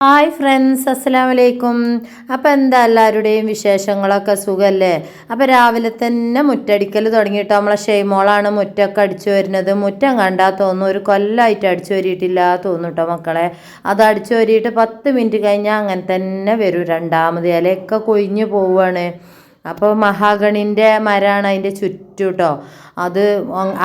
Hi friends, അസ്സലാമു അലൈക്കും. അപ്പോൾ എന്താ എല്ലാവരുടെയും വിശേഷങ്ങളൊക്കെ സുഖമല്ലേ? അപ്പോൾ രാവിലെ തന്നെ മുറ്റടിക്കൽ തുടങ്ങിയിട്ട് നമ്മളെ ഷെയ്മോളാണ് മുറ്റമൊക്കെ അടിച്ചു വരുന്നത്. മുറ്റം കണ്ടാൽ തോന്നുന്നു ഒരു കൊല്ലമായിട്ട് അടിച്ചു വരിയിട്ടില്ല തോന്നും കേട്ടോ മക്കളെ. അത് അടിച്ചു വരിയിട്ട് 10 മിനിറ്റ് കഴിഞ്ഞാൽ അങ്ങനെ തന്നെ വരും. രണ്ടാമത് ഇലയൊക്കെ കൊഴിഞ്ഞു പോവുകയാണ്. അപ്പോൾ മഹാഗണിൻ്റെ മരമാണ് അതിൻ്റെ ചുറ്റും കേട്ടോ. അത്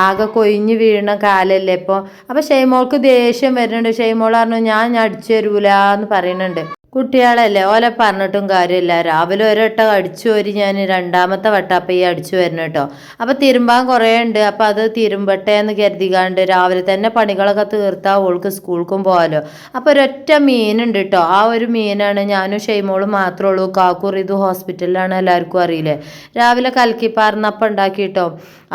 ആകെ കൊഴിഞ്ഞ് വീഴുന്ന കാലല്ലേ ഇപ്പോൾ. അപ്പോൾ ഷെയ്മോൾക്ക് ദേഷ്യം വരുന്നുണ്ട്. ഷെയ്മോൾ പറഞ്ഞു ഞാൻ അടിച്ചു തരൂല എന്ന് പറയുന്നുണ്ട്. കുട്ടികളല്ലേ, ഓലെ പറഞ്ഞിട്ടും കാര്യമില്ല. രാവിലെ ഒരട്ടം അടിച്ചു വരി, ഞാൻ രണ്ടാമത്തെ വട്ടം അപ്പം ഈ അടിച്ചു വരണം കേട്ടോ. അപ്പോൾ തിരുമ്പാൻ കുറേ ഉണ്ട്. അപ്പോൾ അത് തിരുമ്പട്ടെ എന്ന് കരുതിക്കാണ്ട് രാവിലെ തന്നെ പണികളൊക്കെ തീർത്താൽ ഓൾക്ക് സ്കൂൾക്കും പോകാമല്ലോ. അപ്പോൾ ഒരൊറ്റ മീനുണ്ട് കേട്ടോ. ആ ഒരു മീനാണ് ഞാനും ഷെയ്മോളും മാത്രമേ ഉള്ളൂ. കാക്കൂർ ഇത് ഹോസ്പിറ്റലിലാണ്, എല്ലാവർക്കും അറിയില്ലേ. രാവിലെ കലക്കിപ്പാർന്നപ്പം ഉണ്ടാക്കിയിട്ടോ.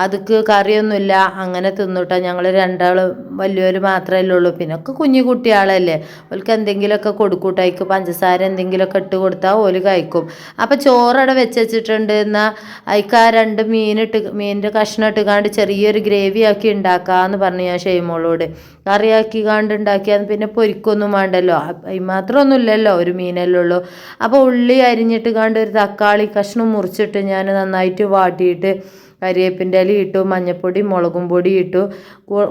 അതിക്ക് കറിയൊന്നുമില്ല, അങ്ങനെ തിന്നുട്ടോ. ഞങ്ങൾ രണ്ടാൾ വലിയവർ മാത്രമല്ലേ ഉള്ളൂ. പിന്നെ ഒക്കെ കുഞ്ഞു കുട്ടികളല്ലേ, ഓൾക്ക് എന്തെങ്കിലുമൊക്കെ കൊടുക്കൂട്ടായിക്ക് പഞ്ചസാര എന്തെങ്കിലുമൊക്കെ ഇട്ട് കൊടുത്താൽ ഓല് കഴിക്കും. അപ്പോൾ ചോറവിടെ വെച്ചിട്ടുണ്ട്. എന്നാൽ അതിക്ക് ആ 2 മീനിൻ്റെ കഷ്ണം ഇട്ടുകാണ്ട് ചെറിയൊരു ഗ്രേവി ആക്കി ഉണ്ടാക്കാമെന്ന് പറഞ്ഞു ഞാൻ ഷെയ്മോളോട്. കറിയാക്കി കാണ്ട് ഉണ്ടാക്കിയാൽ പിന്നെ പൊരിക്കൊന്നും വേണ്ടല്ലോ, മാത്രമൊന്നും ഇല്ലല്ലോ, ഒരു മീനല്ലേ ഉള്ളൂ. അപ്പോൾ ഉള്ളി അരിഞ്ഞിട്ട് കാണ്ട് ഒരു തക്കാളി കഷ്ണം മുറിച്ചിട്ട് ഞാൻ നന്നായിട്ട് വാട്ടിയിട്ട് കരിവേപ്പിൻ്റെ ഇല ഇട്ടു, മഞ്ഞൾപ്പൊടി മുളകും പൊടി ഇട്ടു,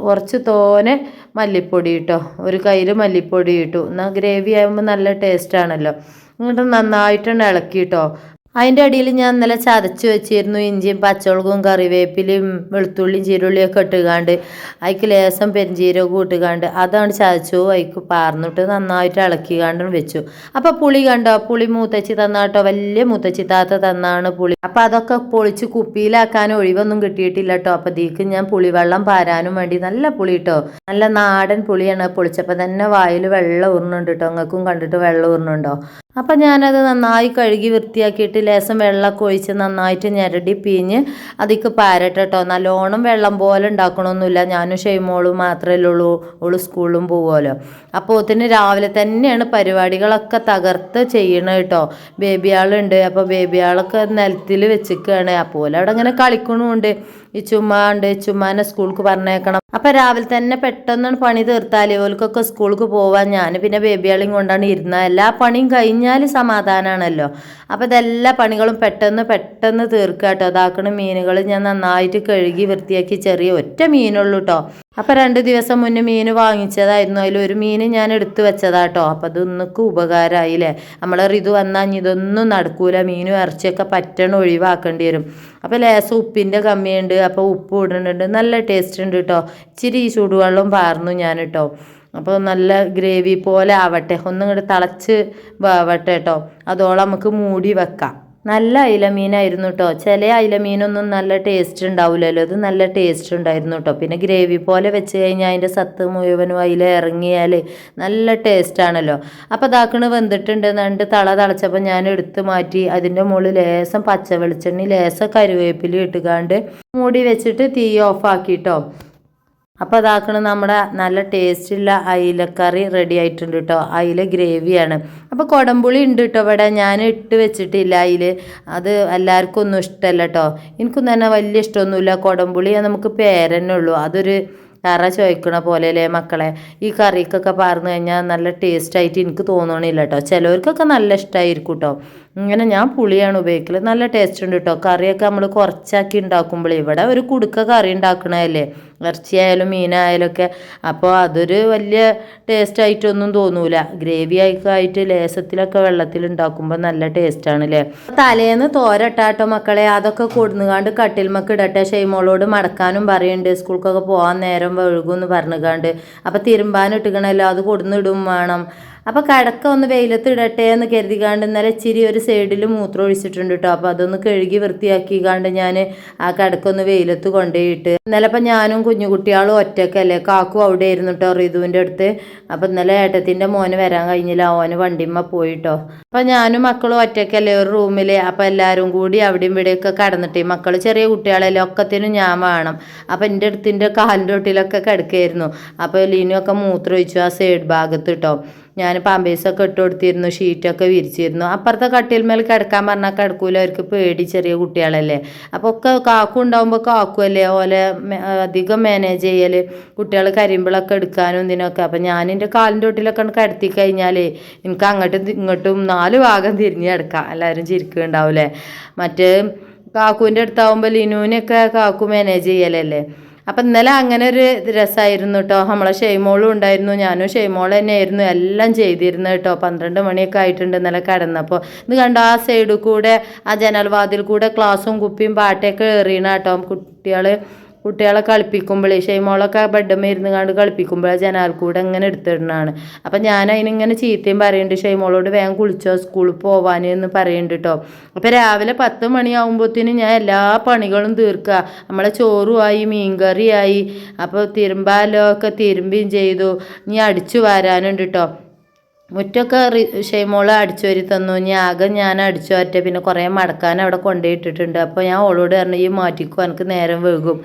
കുറച്ച് തോനെ മല്ലിപ്പൊടി ഇട്ടോ, ഒരു കയ്യിൽ മല്ലിപ്പൊടി ഇട്ടു. എന്നാൽ ഗ്രേവി ആകുമ്പോൾ നല്ല ടേസ്റ്റാണല്ലോ. എന്നിട്ട് നന്നായിട്ടുണ്ട് ഇളക്കിയിട്ടോ. അതിൻ്റെ അടിയിൽ ഞാൻ ഇന്നലെ ചതച്ച് വെച്ചിരുന്നു ഇഞ്ചിയും പച്ചമുളകും കറിവേപ്പിലയും വെളുത്തുള്ളിയും ചീരുള്ളിയും ഒക്കെ ഇട്ടുകാണ്ട് അതിക്ക് ലേസം പെരിഞ്ചീരകവും ഇട്ടുകാണ്ട് അതാണ് ചതച്ചു അതിക്ക് പാർന്നിട്ട് നന്നായിട്ട് ഇളക്കിക്കാണ്ടും വെച്ചു. അപ്പോൾ പുളി കണ്ടോ, പുളി മൂത്തച്ചി തന്നാട്ടോ, വലിയ മൂത്തച്ചി താത്ത തന്നാണ് പുളി. അപ്പോൾ അതൊക്കെ പൊളിച്ച് കുപ്പിയിലാക്കാൻ ഒഴിവൊന്നും കിട്ടിയിട്ടില്ല കേട്ടോ. അപ്പോൾ ഇതിക്ക് ഞാൻ പുളിവെള്ളം പാരാനും വേണ്ടി നല്ല പുളി കേട്ടോ, നല്ല നാടൻ പുളിയാണ്. പൊളിച്ചപ്പോൾ തന്നെ വായിൽ വെള്ളം ഊർന്നുണ്ട് കേട്ടോ. നിങ്ങൾക്കും കണ്ടിട്ട് വെള്ളം ഊർന്നുണ്ടോ? അപ്പം ഞാനത് നന്നായി കഴുകി വൃത്തിയാക്കിയിട്ട് ലേസം വെള്ളമൊക്കെ ഒഴിച്ച് നന്നായിട്ട് ഞെരടി പിഴിഞ്ഞ് അതിക്ക് പാരട്ടെ കേട്ടോ. നല്ലോണം വെള്ളം പോലെ ഉണ്ടാക്കണമൊന്നുമില്ല. ഞാനും ഷെയ്മോളും മാത്രമല്ലേ ഉള്ളൂ, ഓള് സ്കൂളിലും പോകുമല്ലോ. അപ്പോൾ അതിന് രാവിലെ തന്നെയാണ് പരിപാടികളൊക്കെ തകർത്ത് ചെയ്യണം കേട്ടോ. ബേബി ആളുണ്ട്. അപ്പോൾ ബേബി ആളൊക്കെ നിലത്തിൽ വെച്ചിരിക്കുകയാണ്. അപ്പോൾ അവിടെ അങ്ങനെ കളിക്കണമുണ്ട്. ഈ ചുമ്മാണ്ട് ചുമ്മാനെ സ്കൂൾക്ക് പറഞ്ഞേക്കണം. അപ്പം രാവിലെ തന്നെ പെട്ടെന്ന് പണി തീർത്താലേ ഓൽക്കൊക്കെ സ്കൂൾക്ക് പോവാൻ. ഞാൻ പിന്നെ ബേബിയാളെയും കൊണ്ടാണ് ഇരുന്നത്. എല്ലാ പണിയും കഴിഞ്ഞാൽ സമാധാനമാണല്ലോ. അപ്പോൾ ഇതെല്ലാ പണികളും പെട്ടെന്ന് തീർക്കുക കേട്ടോ. അതാക്കണ മീനുകൾ ഞാൻ നന്നായിട്ട് കഴുകി വൃത്തിയാക്കി. ചെറിയ ഒറ്റ മീനുള്ളൂ കേട്ടോ. അപ്പോൾ 2 ദിവസം മുന്നേ മീൻ വാങ്ങിച്ചതായിരുന്നു. അതിലൊരു മീൻ ഞാൻ എടുത്തു വെച്ചതാട്ടോ. അപ്പോൾ അതൊന്നൊക്കെ ഉപകാരമായില്ലേ. നമ്മളെ ഋതു വന്നാൽ ഇതൊന്നും നടക്കൂല. മീനും ഇറച്ചിയൊക്കെ പറ്റണം ഒഴിവാക്കേണ്ടി വരും. അപ്പോൾ ലേസം ഉപ്പിൻ്റെ കമ്മിയുണ്ട്. അപ്പോൾ ഉപ്പ് ഇടുന്നുണ്ട്. നല്ല ടേസ്റ്റ് ഉണ്ട് കേട്ടോ. ഇച്ചിരി ചൂടുവെള്ളം പാർന്നു ഞാൻ കേട്ടോ. അപ്പോൾ നല്ല ഗ്രേവി പോലെ ആവട്ടെ, ഒന്നും ഇങ്ങോട്ട് തിളച്ച് ആവട്ടെ കേട്ടോ. അതോളം നമുക്ക് മൂടി വെക്കാം. നല്ല അയിലമീനായിരുന്നു കേട്ടോ. ചില അയിലമീനൊന്നും നല്ല ടേസ്റ്റ് ഉണ്ടാവില്ലല്ലോ, ഇത് നല്ല ടേസ്റ്റ് ഉണ്ടായിരുന്നു കേട്ടോ. പിന്നെ ഗ്രേവി പോലെ വെച്ച് കഴിഞ്ഞാൽ അതിൻ്റെ സത്ത് മുഴുവനും അതിൽ ഇറങ്ങിയാൽ നല്ല ടേസ്റ്റാണല്ലോ. അപ്പോൾ ഇതാക്കണ് വെന്തിട്ടുണ്ട്. 2 തിളച്ചപ്പോൾ ഞാൻ എടുത്ത് മാറ്റി. അതിൻ്റെ മുകളിൽ ലേസം പച്ച വെളിച്ചെണ്ണി ലേസം കരുവേപ്പില ഇട്ടുകാണ്ട് മൂടി വെച്ചിട്ട് തീ ഓഫാക്കിട്ടോ. അപ്പോൾ അതാക്കണം നമ്മുടെ നല്ല ടേസ്റ്റുള്ള അയിലക്കറി റെഡി ആയിട്ടുണ്ട് കേട്ടോ. അയില ഗ്രേവിയാണ്. അപ്പോൾ കുടംപുളി ഉണ്ട് കേട്ടോ ഇവിടെ, ഞാൻ ഇട്ട് വെച്ചിട്ടില്ല അതിൽ. അത് എല്ലാവർക്കും ഒന്നും ഇഷ്ടമല്ല കേട്ടോ. എനിക്കും തന്നെ വലിയ ഇഷ്ടമൊന്നുമില്ല കുടംപുളി. നമുക്ക് പേരന്നെ ഉള്ളൂ. അതൊരു കറ ചോദിക്കണ പോലെ അല്ലേ മക്കളെ. ഈ കറിക്കൊക്കെ പാർന്നു കഴിഞ്ഞാൽ നല്ല ടേസ്റ്റായിട്ട് എനിക്ക് തോന്നണില്ല കേട്ടോ. ചിലവർക്കൊക്കെ നല്ല ഇഷ്ടമായിരിക്കും കേട്ടോ. ഇങ്ങനെ ഞാൻ പുളിയാണ് ഉപയോഗിക്കൽ. നല്ല ടേസ്റ്റ് ഉണ്ട് കേട്ടോ. കറിയൊക്കെ നമ്മൾ കുറച്ചാക്കി ഉണ്ടാക്കുമ്പോൾ, ഇവിടെ ഒരു കുടുക്ക കറി ഉണ്ടാക്കണതല്ലേ, ഇറച്ചിയായാലും മീനായാലും ഒക്കെ. അപ്പോൾ അതൊരു വലിയ ടേസ്റ്റായിട്ടൊന്നും തോന്നൂല. ഗ്രേവി ആയിട്ട് ലേസത്തിലൊക്കെ വെള്ളത്തിൽ ഉണ്ടാക്കുമ്പോൾ നല്ല ടേസ്റ്റാണ് അല്ലേ. തലേന്ന് തോരട്ടാട്ടോ മക്കളെ. അതൊക്കെ കൊടുന്നുകാണ്ട് കട്ടിൽമക്ക് ഇടട്ടെ. ഷെയ്മോളോട് മടക്കാനും പറയുന്നുണ്ട്, സ്കൂൾക്കൊക്കെ പോകാൻ നേരം വഴുകുമെന്ന് പറഞ്ഞുകാണ്ട്. അപ്പോൾ തിരുമ്പാനിട്ടിക്കണമല്ലോ, അത് കൊടുന്നിടും വേണം. അപ്പോൾ കടക്ക ഒന്ന് വെയിലത്ത് ഇടട്ടെ എന്ന് കരുതിക്കാണ്ട് ഇന്നലെ ഇച്ചിരി ഒരു സൈഡിൽ മൂത്രം ഒഴിച്ചിട്ടുണ്ട് കേട്ടോ. അപ്പോൾ അതൊന്ന് കഴുകി വൃത്തിയാക്കിക്കാണ്ട് ഞാൻ ആ കടക്കൊന്ന് വെയിലത്ത് കൊണ്ടുപോയിട്ട്, ഇന്നലെ ഇപ്പം ഞാനും കുഞ്ഞു കുട്ടികളും ഒറ്റക്കല്ലേ, കാക്കും അവിടെ ആയിരുന്നു കേട്ടോ ഋതുവിൻ്റെ അടുത്ത്. അപ്പോൾ ഇന്നലെ ഏട്ടത്തിൻ്റെ മോന് വരാൻ കഴിഞ്ഞില്ല, ഓന് വണ്ടിമ്മ പോയിട്ടോ. അപ്പോൾ ഞാനും മക്കളും ഒറ്റക്കല്ലേ ഒരു റൂമിൽ. അപ്പോൾ എല്ലാവരും കൂടി അവിടെയും ഇവിടെയൊക്കെ കടന്നിട്ടേ, മക്കൾ ചെറിയ കുട്ടികളല്ലേ, ഒക്കത്തിനും ഞാൻ വേണം. അപ്പോൾ എൻ്റെ അടുത്തിൻ്റെ കാലിൻ്റെ ഒട്ടിലൊക്കെ കിടക്കായിരുന്നു. അപ്പോൾ ലീനുമൊക്കെ മൂത്രം ഒഴിച്ചു ആ സൈഡ് ഭാഗത്ത് കേട്ടോ. ഞാൻ പാമ്പേഴ്സൊക്കെ ഇട്ട് കൊടുത്തിരുന്നു, ഷീറ്റൊക്കെ വിരിച്ചിരുന്നു. അപ്പുറത്തെ കട്ടിൽമേൽ കിടക്കാൻ പറഞ്ഞാൽ കിടക്കൂല, അവർക്ക് പേടി, ചെറിയ കുട്ടികളല്ലേ. അപ്പോൾ ഒക്കെ കാക്കു ഉണ്ടാകുമ്പോൾ കാക്കുമല്ലേ ഓലെ അധികം മാനേജ് ചെയ്യൽ, കുട്ടികൾ കരിമ്പിളൊക്കെ എടുക്കാനും ഇതിനൊക്കെ. അപ്പം ഞാൻ എൻ്റെ കാലിൻ്റെ തൊട്ടിലൊക്കെ കിടത്തി കഴിഞ്ഞാൽ എനിക്ക് അങ്ങോട്ടും ഇങ്ങോട്ടും 4 ഭാഗം തിരിഞ്ഞ് കിടക്കാം. എല്ലാവരും ചിരിക്കുന്നുണ്ടാവില്ലേ. മറ്റേ കാക്കുവിൻ്റെ അടുത്താവുമ്പോൾ ലിനുവിനൊക്കെ കാക്കു മാനേജ് ചെയ്യലല്ലേ. അപ്പം ഇന്നലെ അങ്ങനെ ഒരു രസമായിരുന്നു കേട്ടോ. നമ്മളെ ഷെയ്മോളും ഉണ്ടായിരുന്നു, ഞാനും ഷെയ്മോൾ തന്നെയായിരുന്നു എല്ലാം ചെയ്തിരുന്നു കേട്ടോ. 12 മണിയൊക്കെ ആയിട്ടുണ്ട് ഇന്നലെ കിടന്നപ്പോൾ. ഇത് കണ്ടോ, ആ സൈഡിൽ കൂടെ ആ ജനൽവാതിൽ കൂടെ ക്ലാസ്സും കുപ്പിയും പാട്ടയൊക്കെ എറിയണ കേട്ടോ. കുട്ടികളെ കളിപ്പിക്കുമ്പോഴേ, ഷെയ്മോളൊക്കെ ബെഡ്മേ ഇരുന്ന് കണ്ട് കളിപ്പിക്കുമ്പോഴേ ജനാൽ കൂടെ ഇങ്ങനെ എടുത്തിടണതാണ്. അപ്പം ഞാൻ അതിനിങ്ങനെ ചീത്തയും പറയുന്നുണ്ട്, ഷെയ്മോളോട് വേഗം കുളിച്ചോ സ്കൂളിൽ പോവാനെന്ന് പറയുന്നുണ്ട് കേട്ടോ. അപ്പം രാവിലെ 10 മണിയാകുമ്പോഴത്തേനും ഞാൻ എല്ലാ പണികളും തീർക്കുക. നമ്മളെ ചോറുമായി, മീൻകറിയായി, അപ്പോൾ തിരുമ്പാലോ ഒക്കെ തിരുമ്പിയും ചെയ്തു. ഇനി അടിച്ചു വാരാനുണ്ട് കേട്ടോ. മുറ്റൊക്കെ ഷെയ്മോള് അടിച്ചു വരി തന്നു. ഇനി ആകെ ഞാൻ അടിച്ചു വരട്ടെ, പിന്നെ കുറേ മടക്കാൻ അവിടെ കൊണ്ടുപോയിട്ടിട്ടുണ്ട്. അപ്പോൾ ഞാൻ ഓളോട് പറഞ്ഞു, ഈ മാറ്റിക്കോ, എനിക്ക് നേരം വൈകും,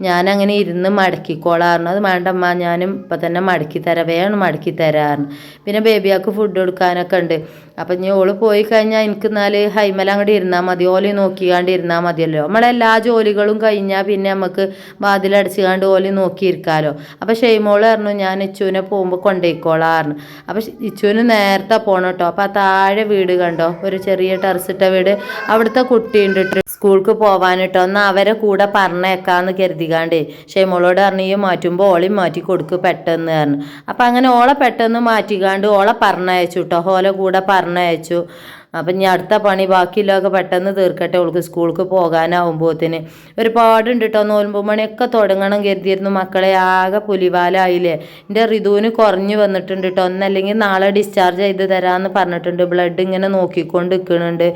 ഞാനങ്ങനെ ഇരുന്ന് മടക്കിക്കോളാറുണ്ട്. അത് വേണ്ടമ്മ, ഞാനും ഇപ്പം തന്നെ മടക്കി തരാം, വേണം മടക്കി തരാറുണ്ട്. പിന്നെ ബേബിയാൾക്ക് ഫുഡ് കൊടുക്കാനൊക്കെ ഉണ്ട്. അപ്പം ഇനി ഓള് പോയി കഴിഞ്ഞാൽ എനിക്ക് ഹൈമല അങ്ങോട്ട് ഇരുന്നാൽ മതി, ഓലി നോക്കിക്കാണ്ട് ഇരുന്നാൽ മതിയല്ലോ. നമ്മളെല്ലാ ജോലികളും കഴിഞ്ഞാൽ പിന്നെ നമുക്ക് വാതിലടച്ചുകാണ്ട് ഓലി നോക്കിയിരിക്കാമല്ലോ. അപ്പം ഷെയ്മോള് പറഞ്ഞു, ഞാൻ ഇച്ചുവിനെ പോകുമ്പോൾ കൊണ്ടുപോയിക്കോളാറുണ്ട്. അപ്പം ഇച്ചുവിന് നേരത്തെ പോകണം കേട്ടോ. അപ്പം ആ താഴെ വീട് കണ്ടോ, ഒരു ചെറിയ ടെറസിട്ട വീട്, അവിടുത്തെ കുട്ടിയുണ്ട് സ്കൂൾക്ക് പോകാനിട്ടോ. എന്നാൽ അവരെ കൂടെ പറഞ്ഞേക്കാന്ന് കരുതിക്കാണ്ടേ ഷെയ്മോളോട് പറഞ്ഞു, ഈ മാറ്റുമ്പോൾ ഓളയും മാറ്റി കൊടുക്ക് പെട്ടെന്ന് പറഞ്ഞു. അപ്പം അങ്ങനെ ഓളെ പെട്ടെന്ന് മാറ്റിക്കാണ്ട് ഓളെ പറഞ്ഞയച്ചു കേട്ടോ, ഓലെ കൂടെ പറഞ്ഞയച്ചു. അപ്പം ഇനി അടുത്ത പണി ബാക്കിയുള്ളതൊക്കെ പെട്ടെന്ന് തീർക്കട്ടെ, അവൾക്ക് സ്കൂൾക്ക് പോകാനാവുമ്പോഴത്തേന്. ഒരുപാടുണ്ട് കേട്ടോ, 9 മണിയൊക്കെ തുടങ്ങണം കരുതിയിരുന്നു. മക്കളെ ആകെ പുലിവാലായില്ലേ. എൻ്റെ ഋതുവിന് കുറഞ്ഞു വന്നിട്ടുണ്ട് കേട്ടോ. ഒന്നല്ലെങ്കിൽ നാളെ ഡിസ്ചാർജ് ചെയ്ത് തരാമെന്ന് പറഞ്ഞിട്ടുണ്ട്. ബ്ലഡ് ഇങ്ങനെ നോക്കിക്കൊണ്ട് നിൽക്കുന്നുണ്ട്.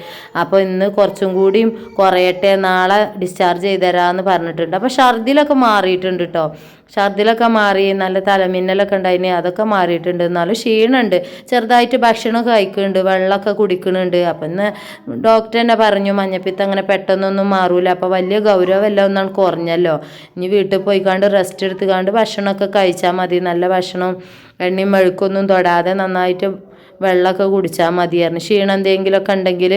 അപ്പോൾ ഇന്ന് കുറച്ചും കൂടിയും കുറയട്ടെ, നാളെ ഡിസ്ചാർജ് ചെയ്ത് തരാമെന്ന് പറഞ്ഞിട്ടുണ്ട്. അപ്പോൾ ഛർദിലൊക്കെ മാറിയിട്ടുണ്ട് കേട്ടോ. ഛർദിലൊക്കെ മാറി, നല്ല തലമിന്നലൊക്കെ ഉണ്ടായിന്, അതൊക്കെ മാറിയിട്ടുണ്ട്. എന്നാലും ക്ഷീണമുണ്ട്, ചെറുതായിട്ട് ഭക്ഷണമൊക്കെ കഴിക്കുന്നുണ്ട്, വെള്ളമൊക്കെ കുടിക്കുന്നുണ്ട്. അപ്പം ഇന്ന് ഡോക്ടർ തന്നെ പറഞ്ഞു, മഞ്ഞപ്പിത്തം അങ്ങനെ പെട്ടെന്നൊന്നും മാറൂല, അപ്പോൾ വലിയ ഗൗരവമല്ല, ഒന്നാണ് കുറഞ്ഞല്ലോ. ഇനി വീട്ടിൽ പോയിക്കാണ്ട് റെസ്റ്റ് എടുത്തുകാണ്ട് ഭക്ഷണമൊക്കെ കഴിച്ചാൽ മതി. നല്ല ഭക്ഷണം, എണ്ണയും മെഴുക്കൊന്നും തൊടാതെ നന്നായിട്ട് വെള്ളമൊക്കെ കുടിച്ചാൽ മതിയായിരുന്നു. ക്ഷീണം എന്തെങ്കിലുമൊക്കെ ഉണ്ടെങ്കിൽ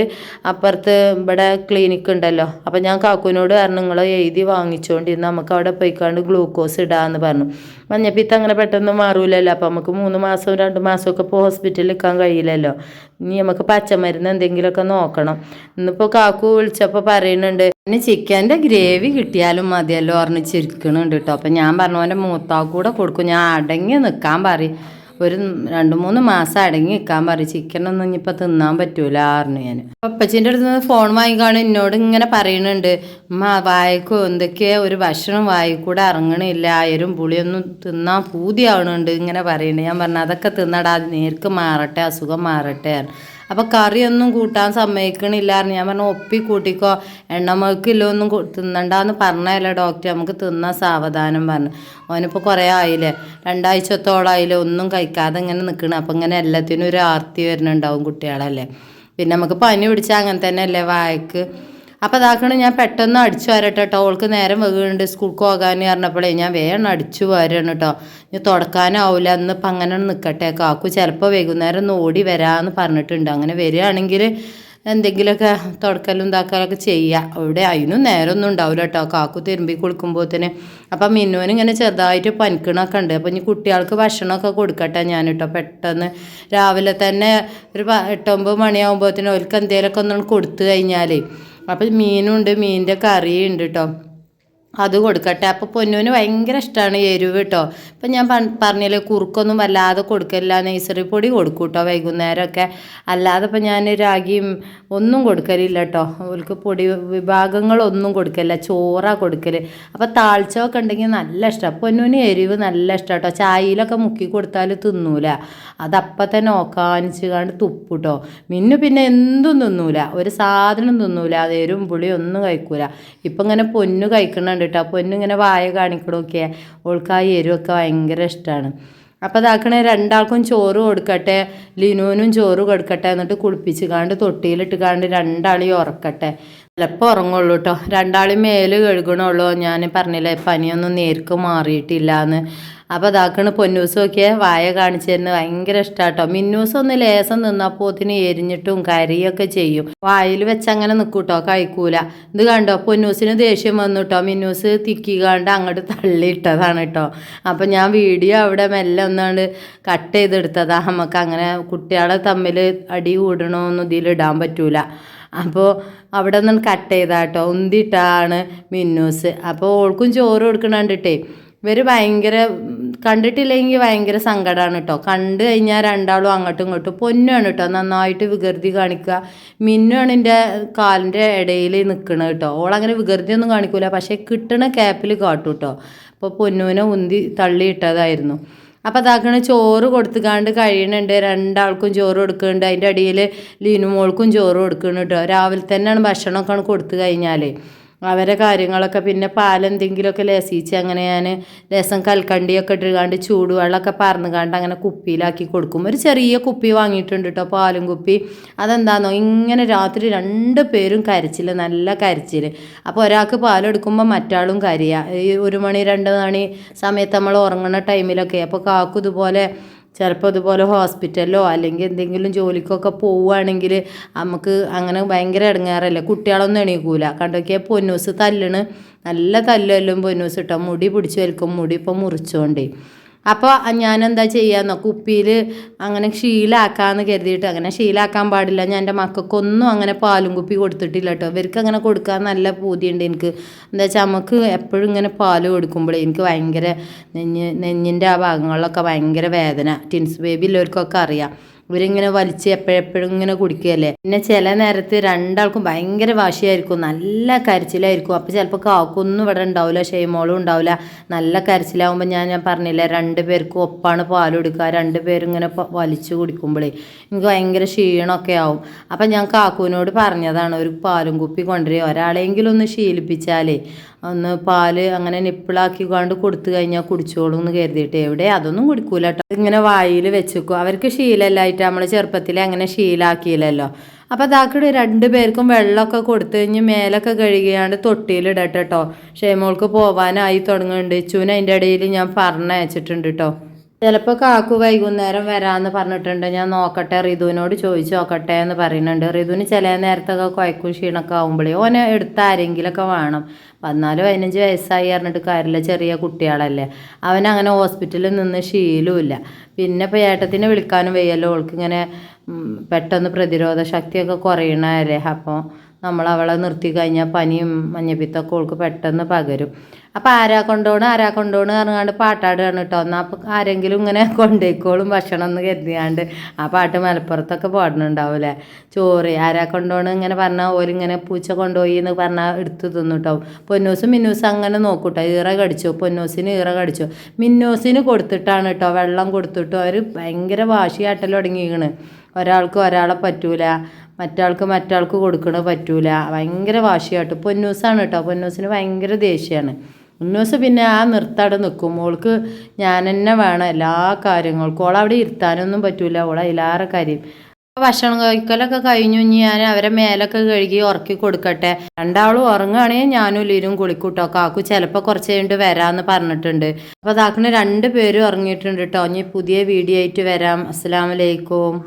അപ്പുറത്ത് ഇവിടെ ക്ലിനിക്ക് ഉണ്ടല്ലോ. അപ്പം ഞാൻ കാക്കുവിനോട് പറഞ്ഞു, നിങ്ങൾ എഴുതി വാങ്ങിച്ചുകൊണ്ടിരുന്ന് നമുക്ക് അവിടെ പോയിക്കാണ്ട് ഗ്ലൂക്കോസ് ഇടാമെന്ന് പറഞ്ഞു. മഞ്ഞപ്പിത്തം അങ്ങനെ പെട്ടെന്ന് മാറൂലല്ലോ. അപ്പം നമുക്ക് 3 മാസം 2 മാസമൊക്കെ ഇപ്പോൾ ഹോസ്പിറ്റലിൽ നിൽക്കാൻ കഴിയില്ലല്ലോ. ഇനി നമുക്ക് പച്ചമരുന്ന് എന്തെങ്കിലുമൊക്കെ നോക്കണം. ഇന്നിപ്പോൾ കാക്കു വിളിച്ചപ്പോൾ പറയുന്നുണ്ട്, പിന്നെ ചിക്കൻ്റെ ഗ്രേവി കിട്ടിയാലും മതിയല്ലോ പറഞ്ഞ് ചിരിക്കണുണ്ട് കേട്ടോ. അപ്പം ഞാൻ പറഞ്ഞു, അവൻ്റെ മൂത്താക്ക് കൂടെ കൊടുക്കും, ഞാൻ അടങ്ങി നിൽക്കാൻ പറയും, ഒരു 2-3 മാസം അടങ്ങി നിൽക്കാൻ പറയും, ചിക്കനൊന്നും ഇനിയിപ്പോൾ തിന്നാൻ പറ്റൂല പറഞ്ഞു ഞാൻ. അപ്പച്ചിൻ്റെ അടുത്ത് നിന്ന് ഫോൺ വാങ്ങിക്കാണ് എന്നോട് ഇങ്ങനെ പറയുന്നുണ്ട്, വായിക്കോ എന്തൊക്കെയോ ഒരു ഭക്ഷണം വായിക്കൂടെ ഇറങ്ങണില്ല, അയരും പുളിയൊന്നും തിന്നാൻ പൂതിയാവണുണ്ട് ഇങ്ങനെ പറയുന്നുണ്ട്. ഞാൻ പറഞ്ഞു, അതൊക്കെ തിന്നടാ, നേർക്ക് മാറട്ടെ, അസുഖം മാറട്ടെ. അപ്പോൾ കറിയൊന്നും കൂട്ടാൻ സമ്മതിക്കണില്ലായിരുന്നു. ഞാൻ പറഞ്ഞു, ഒപ്പി കൂട്ടിക്കോ, എണ്ണമക്കില്ലൊന്നും തിന്നണ്ടെന്ന് പറഞ്ഞല്ലോ ഡോക്ടർ, നമുക്ക് തിന്നാൻ സാവധാനം പറഞ്ഞു. അവനിപ്പോൾ കുറേ ആയില്ലേ, 2 ആഴ്ചത്തോളായില്ലേ ഒന്നും കഴിക്കാതെ ഇങ്ങനെ നിൽക്കണം. അപ്പം ഇങ്ങനെ എല്ലാത്തിനും ഒരു ആർത്തി വരുന്നുണ്ടാവും കുട്ടികളല്ലേ. പിന്നെ നമുക്ക് പനി പിടിച്ചാൽ അങ്ങനെ തന്നെ അല്ലേ വായക്ക്. അപ്പോൾ അതാക്കണം, ഞാൻ പെട്ടെന്ന് അടിച്ചു വരട്ടെ കേട്ടോ, അവൾക്ക് നേരം വെക്കുന്നുണ്ട് സ്കൂൾക്ക് പോകാൻ പറഞ്ഞപ്പോഴേ ഞാൻ വേഗം അടിച്ചു വരണം കേട്ടോ. ഇനി തുടക്കാനാവില്ല, ഇന്നിപ്പോൾ അങ്ങനെ നിൽക്കട്ടെ. കാക്കു ചിലപ്പോൾ വൈകുന്നേരം ഒന്ന് ഓടി വരാമെന്ന് പറഞ്ഞിട്ടുണ്ട്. അങ്ങനെ വരികയാണെങ്കിൽ എന്തെങ്കിലുമൊക്കെ തുടക്കലും ഇതാക്കലൊക്കെ ചെയ്യുക. അവിടെ അതിനും നേരമൊന്നും ഉണ്ടാവില്ല കേട്ടോ, കാക്കു തിരുമ്പി കുളിക്കുമ്പോഴത്തേന്. അപ്പം മിന്നുവിന് ഇങ്ങനെ ചെറുതായിട്ട് പനിക്കണമൊക്കെ ഉണ്ട്. അപ്പോൾ ഇനി കുട്ടികൾക്ക് ഭക്ഷണമൊക്കെ കൊടുക്കട്ടെ ഞാൻ കേട്ടോ. പെട്ടെന്ന് രാവിലെ തന്നെ ഒരു 8-9 മണിയാകുമ്പോഴത്തേനും അവർക്ക് എന്തെങ്കിലുമൊക്കെ ഒന്ന് കൊടുത്തു കഴിഞ്ഞാൽ, അപ്പം മീനുണ്ട്, മീനിൻ്റെ കറിയുണ്ട് കേട്ടോ, അത് കൊടുക്കട്ടെ. അപ്പോൾ പൊന്നുവിന് ഭയങ്കര ഇഷ്ടമാണ് എരിവ് കേട്ടോ. ഇപ്പം ഞാൻ പറഞ്ഞില്ലേ, കുറുക്കൊന്നും വല്ലാതെ കൊടുക്കില്ല, നഴ്സറി പൊടി കൊടുക്കും കേട്ടോ വൈകുന്നേരമൊക്കെ. അല്ലാതെ ഇപ്പം ഞാൻ രാഗിയും ഒന്നും കൊടുക്കലില്ല കേട്ടോ. അവർക്ക് പൊടി വിഭാഗങ്ങളൊന്നും കൊടുക്കില്ല, ചോറാണ് കൊടുക്കൽ. അപ്പോൾ താഴ്ചയൊക്കെ ഉണ്ടെങ്കിൽ നല്ല ഇഷ്ടമാണ്. പൊന്നുവിന് എരിവ് നല്ല ഇഷ്ടം കേട്ടോ. ചായയിലൊക്കെ മുക്കി കൊടുത്താൽ തിന്നൂല, അതപ്പം തന്നെ ഓക്കാനിച്ച് കണ്ട് തുപ്പ് കേട്ടോ. മിന്നു പിന്നെ എന്തും തിന്നൂല, ഒരു സാധനം തിന്നൂല, അത് എരും പുളി ഒന്നും കഴിക്കൂല. ഇപ്പം ഇങ്ങനെ പൊന്നു കഴിക്കണുണ്ട് കേട്ടോ. പൊന്നു ഇങ്ങനെ വായ കാണിക്കണമൊക്കെ, ഓൾക്ക് ആ എരിവൊക്കെ ഭയങ്കര ഇഷ്ടമാണ്. അപ്പോൾ അതാക്കണേ, 2 ചോറ് കൊടുക്കട്ടെ, ലിനുവിനും ചോറ് കൊടുക്കട്ടെ, എന്നിട്ട് കുളിപ്പിച്ച് കാണ്ട് തൊട്ടിയിലിട്ട് കാണ്ട് 2 ഉറക്കട്ടെ. ചിലപ്പോൾ ഉറങ്ങുള്ളൂ കേട്ടോ. 2 മേല് കഴുകണുള്ളൂ. ഞാൻ പറഞ്ഞില്ലേ പനിയൊന്നും നേർക്ക് മാറിയിട്ടില്ല എന്ന്. അപ്പോൾ അതാക്കണ് പൊന്നൂസ് നോക്കിയാൽ വായ കാണിച്ചു തരുന്നത് ഭയങ്കര ഇഷ്ടാട്ടോ. മിന്നൂസ് ഒന്ന് ലേസം നിന്നപ്പോത്തിന് എരിഞ്ഞിട്ടും കരിയൊക്കെ ചെയ്യും. വായിൽ വെച്ചങ്ങനെ നിൽക്കൂട്ടോ, കഴിക്കൂല. ഇത് കണ്ടോ പൊന്നൂസിന് ദേഷ്യം വന്നു കേട്ടോ. മിന്നൂസ് തിക്കിക്കാണ്ട് അങ്ങോട്ട് തള്ളിയിട്ടതാണ് കേട്ടോ. അപ്പം ഞാൻ വീഡിയോ അവിടെ മെല്ലെ ഒന്നാണ്ട് കട്ട് ചെയ്തെടുത്തതാ. നമുക്ക് അങ്ങനെ കുട്ടികളെ തമ്മിൽ അടി കൂടണമെന്നും ഇതിലിടാൻ പറ്റൂല. അപ്പോൾ അവിടെ നിന്ന് കട്ട് ചെയ്താട്ടോ. ഉന്തിയിട്ടാണ് മിന്നൂസ്. അപ്പോൾ ഓൾക്കും ചോറ് കൊടുക്കണണ്ടിട്ടേ ഇവർ ഭയങ്കര കണ്ടിട്ടില്ലെങ്കിൽ ഭയങ്കര സങ്കടമാണ് കേട്ടോ. കണ്ടു കഴിഞ്ഞാൽ രണ്ടാളും അങ്ങോട്ടും ഇങ്ങോട്ടും. പൊന്നുമാണ് കേട്ടോ നന്നായിട്ട് വികൃതി കാണിക്കുക. മിന്നുമാണ് എൻ്റെ കാലിൻ്റെ ഇടയിൽ നിൽക്കണത് കേട്ടോ. ഓളങ്ങനെ വികൃതിയൊന്നും കാണിക്കൂല, പക്ഷേ കിട്ടണ ക്യാപ്പിൽ കാട്ടും കേട്ടോ. അപ്പോൾ പൊന്നുവിനെ ഉന്തി തള്ളിയിട്ടതായിരുന്നു. അപ്പോൾ അതാക്കണ ചോറ് കൊടുത്തുകാണ്ട് കഴിയണുണ്ട്. രണ്ടാൾക്കും ചോറ് കൊടുക്കുന്നുണ്ട്. അതിൻ്റെ അടിയിൽ ലീനുമോൾക്കും ചോറ് കൊടുക്കുന്നുണ്ട് കേട്ടോ. രാവിലെ തന്നെയാണ് ഭക്ഷണമൊക്കെ കൊടുത്തു കഴിഞ്ഞാൽ അവരെ കാര്യങ്ങളൊക്കെ. പിന്നെ പാലെന്തെങ്കിലുമൊക്കെ ലസിച്ച് അങ്ങനെ ഞാൻ രസം കൽക്കണ്ടിയൊക്കെ ഇട്ടുകാണ്ട് ചൂടുവെള്ളമൊക്കെ പറന്നുകാണ്ട് അങ്ങനെ കുപ്പിയിലാക്കി കൊടുക്കും. ഒരു ചെറിയ കുപ്പി വാങ്ങിയിട്ടുണ്ട് കേട്ടോ, പാലും കുപ്പി. അതെന്താണെന്നോ ഇങ്ങനെ രാത്രി 2 പേരും കരച്ചിൽ, നല്ല കരച്ചിൽ. അപ്പോൾ ഒരാൾക്ക് പാലെടുക്കുമ്പോൾ മറ്റാളും കരയുക. ഈ 1 മണി 2 മണി സമയത്ത് നമ്മൾ ഉറങ്ങുന്ന ടൈമിലൊക്കെ. അപ്പോൾ കാക്കു ഇതുപോലെ ചിലപ്പോൾ ഇതുപോലെ ഹോസ്പിറ്റലിലോ അല്ലെങ്കിൽ എന്തെങ്കിലും ജോലിക്കൊക്കെ പോവുകയാണെങ്കിൽ നമുക്ക് അങ്ങനെ ഭയങ്കര ഇടങ്ങാറല്ലേ. കുട്ടികളൊന്നും എണീക്കൂല. കണ്ടോക്കിയാൽ പൊന്നൂസ് തല്ലണ്, നല്ല തല്ലല്ലും പൊന്നൂസ് ഇട്ടോ. മുടി പിടിച്ച് വലിക്കും, മുടി ഇപ്പോൾ മുറിച്ചോണ്ടേ. അപ്പോൾ ഞാനെന്താ ചെയ്യാന്നോ, കുപ്പിയിൽ അങ്ങനെ ശീലാക്കാമെന്ന് കരുതിയിട്ട്. അങ്ങനെ ശീലാക്കാൻ പാടില്ല. ഞാൻ എൻ്റെ മക്കൾക്കൊന്നും അങ്ങനെ പാലും കുപ്പി കൊടുത്തിട്ടില്ല കേട്ടോ. ഇവർക്ക് അങ്ങനെ കൊടുക്കാൻ നല്ല പൂതിയുണ്ട് എനിക്ക്. എന്താ വെച്ചാൽ നമുക്ക് എപ്പോഴും ഇങ്ങനെ പാല് കൊടുക്കുമ്പോഴേ എനിക്ക് ഭയങ്കര നെഞ്ഞിൻ്റെ ആ ഭാഗങ്ങളിലൊക്കെ ഭയങ്കര വേദന. ടിൻസ് ബേബി ഉള്ളവർക്കൊക്കെ അറിയാം. ഇവരിങ്ങനെ വലിച്ച് എപ്പോഴെപ്പോഴും ഇങ്ങനെ കുടിക്കുകയല്ലേ. പിന്നെ ചില നേരത്ത് രണ്ടാൾക്കും ഭയങ്കര വാശിയായിരിക്കും, നല്ല കരച്ചിലായിരിക്കും. അപ്പോൾ ചിലപ്പോൾ കാക്കൊന്നും ഇവിടെ ഉണ്ടാവില്ല, ഷെയ്മോളും ഉണ്ടാവില്ല. നല്ല കരച്ചിലാവുമ്പോൾ ഞാൻ പറഞ്ഞില്ല 2 പേർക്കും ഒപ്പാണ് പാൽ കൊടുക്കുക. 2 പേരും ഇങ്ങനെ വലിച്ചു കുടിക്കുമ്പോഴേ എനിക്ക് ഭയങ്കര ക്ഷീണമൊക്കെ ആവും. അപ്പം ഞാൻ കാക്കുവിനോട് പറഞ്ഞതാണ് ഒരു പാലും കുപ്പി കൊണ്ടുവരിക, ഒരാളെങ്കിലും ഒന്ന് ശീലിപ്പിച്ചാലേ ഒന്ന് പാല് അങ്ങനെ നിപ്പിളാക്കി കൊണ്ട് കൊടുത്തു കഴിഞ്ഞാൽ കുടിച്ചോളും എന്ന് കരുതിയിട്ട്. എവിടെ അതൊന്നും കുടിക്കൂല കേട്ടോ. ഇങ്ങനെ വായിൽ വെച്ചേക്കും. അവർക്ക് ശീലമല്ലായിട്ട് നമ്മൾ ചെറുപ്പത്തിൽ അങ്ങനെ ശീലാക്കിയില്ലല്ലോ. അപ്പോൾ അതാക്കടെ 2 പേർക്കും വെള്ളമൊക്കെ കൊടുത്തു കഴിഞ്ഞ് മേലൊക്കെ കഴുകിയാണ്ട് തൊട്ടിയിലിടട്ടെ കേട്ടോ. ഷെയ്മോൾക്ക് പോവാനായി തുടങ്ങുന്നുണ്ട്. ഇച്ചുവിന് അതിൻ്റെ ഇടയിൽ ഞാൻ പറഞ്ഞയച്ചിട്ടുണ്ട് കേട്ടോ. ചിലപ്പോൾ കാക്കു വൈകുന്നേരം വരാമെന്ന് പറഞ്ഞിട്ടുണ്ട്. ഞാൻ നോക്കട്ടെ, റിതുവിനോട് ചോദിച്ചു നോക്കട്ടെ എന്ന് പറയുന്നുണ്ട്. റിതുവിന് ചില നേരത്തൊക്കെ കുഴക്കും ക്ഷീണമൊക്കെ ആകുമ്പോഴേ ഓനെ എടുത്ത ആരെങ്കിലുമൊക്കെ വേണം. 14-15 വയസ്സായി പറഞ്ഞിട്ട് കാര്യമില്ല, ചെറിയ കുട്ടികളല്ലേ. അവനങ്ങനെ ഹോസ്പിറ്റലിൽ നിന്ന് ശീലമില്ല. പിന്നെ ഇപ്പോൾ ഏട്ടത്തിനെ വിളിക്കാനും വയ്യല്ലോ. ഓൾക്കിങ്ങനെ പെട്ടെന്ന് പ്രതിരോധ ശക്തിയൊക്കെ കുറയണല്ലേ. അപ്പോൾ നമ്മൾ അവളെ നിർത്തി കഴിഞ്ഞാൽ പനിയും മഞ്ഞപ്പിത്തൊക്കെ ഓൾക്ക് പെട്ടെന്ന് പകരും. അപ്പോൾ ആരാ കൊണ്ടോണ് പറഞ്ഞാണ്ട് പാട്ടാടുകയാണ് കേട്ടോ. എന്നാൽ അപ്പോൾ ആരെങ്കിലും ഇങ്ങനെ കൊണ്ടേക്കോളും ഭക്ഷണം എന്ന് കരുതിയാണ്ട് ആ പാട്ട് മലപ്പുറത്തൊക്കെ പാടുന്നുണ്ടാവില്ലേ. ചോറ് ആരാ കൊണ്ടോണ് ഇങ്ങനെ പറഞ്ഞാൽ ഓരിങ്ങനെ പൂച്ച കൊണ്ടുപോയി എന്ന് പറഞ്ഞാൽ എടുത്ത് തിന്നു കേട്ടോ. പൊന്നൂസും മിന്നൂസും അങ്ങനെ നോക്കൂട്ടോ. ഈറ കടിച്ചു, പൊന്നൂസിന് ഈറ കടിച്ചു. മിന്നൂസിന് കൊടുത്തിട്ടാണ് കേട്ടോ, വെള്ളം കൊടുത്തിട്ടോ. അവർ ഭയങ്കര വാശിയാട്ടൽ തുടങ്ങിയിരിക്കണ്. ഒരാൾക്ക് ഒരാളെ പറ്റൂല, മറ്റാൾക്ക് കൊടുക്കണ പറ്റൂല. ഭയങ്കര വാശിയായിട്ട് പൊന്നൂസാണ് കേട്ടോ. പൊന്നൂസിന് ഭയങ്കര ദേഷ്യമാണ്. പൊന്നൂസ് പിന്നെ ആ നിർത്താടെ നിൽക്കും. ഓൾക്ക് ഞാൻ തന്നെ വേണം എല്ലാ കാര്യങ്ങൾക്കും. ഓളവിടെ ഇരുത്താനൊന്നും പറ്റൂല. ഓളെ അതിലാറെ കാര്യം. ഭക്ഷണം കഴിക്കലൊക്കെ കഴിഞ്ഞു. ഞാൻ അവരെ മേലൊക്കെ കഴുകി ഉറക്കി കൊടുക്കട്ടെ. രണ്ടാളും ഉറങ്ങുകയാണെങ്കിൽ ഞാനും ലീനും കുളിക്കൂട്ടോ. കാക്കു ചിലപ്പോൾ കുറച്ച് കഴിഞ്ഞിട്ട് വരാമെന്ന് പറഞ്ഞിട്ടുണ്ട്. അപ്പോൾ അതാക്കണ 2 പേരും ഉറങ്ങിയിട്ടുണ്ട് കേട്ടോ. ഇനി പുതിയ വീഡിയോ ആയിട്ട് വരാം. അസ്സലാമു അലൈക്കും.